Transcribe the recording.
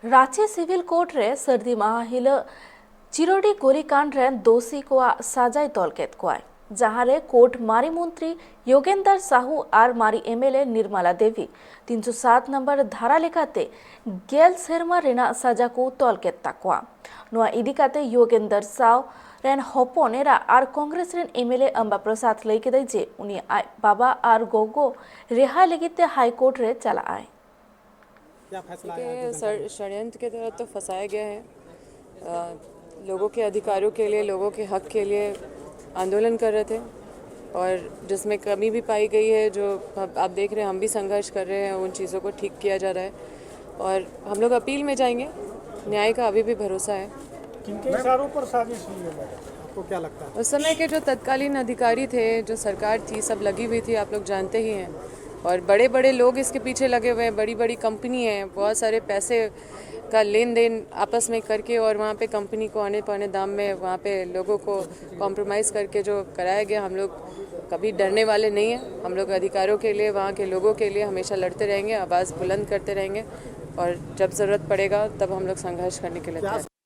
Ranchi civil court रे सर्दी माह हिल चिरोडी गोलीकांड रे दोषी को साजाय तलकेत कोय जहां रे कोर्ट मारी मंत्री योगेंद्र साहू और मारी एमएलए निर्मला देवी 307 नंबर धारा लेखाते गेल सेरमा रेना साजा को तलकेत ताकवा नोआ इदिकाते योगेंद्र साहू रेन हपन एरा और कांग्रेस रेन एमएलए अंबा प्रसाद लैके दे जे उनी बाबा और गोगो रेहा लगिते हाईकोर्ट रे चला आए। क्या फैसला है? षड्यंत्र के तहत तो फंसाया गया है। लोगों के अधिकारों के लिए, लोगों के हक के लिए आंदोलन कर रहे थे और जिसमें कमी भी पाई गई है, जो आप देख रहे हैं, हम भी संघर्ष कर रहे हैं, उन चीज़ों को ठीक किया जा रहा है और हम लोग अपील में जाएंगे। न्याय का अभी भी भरोसा है। किनके इशारों पर साजिश हुई है मैडम, आपको क्या लगता है? उस समय के जो तत्कालीन अधिकारी थे, जो सरकार थी, सब लगी हुई थी, आप लोग जानते ही हैं। और बड़े बड़े लोग इसके पीछे लगे हुए हैं, बड़ी बड़ी कंपनी हैं, बहुत सारे पैसे का लेन देन आपस में करके और वहाँ पे कंपनी को आने पाने दाम में वहाँ पे लोगों को कॉम्प्रोमाइज़ करके जो कराया गया। हम लोग कभी डरने वाले नहीं हैं। हम लोग अधिकारों के लिए, वहाँ के लोगों के लिए हमेशा लड़ते रहेंगे, आवाज़ बुलंद करते रहेंगे और जब ज़रूरत पड़ेगा तब हम लोग संघर्ष करने के लिए तैयार हैं।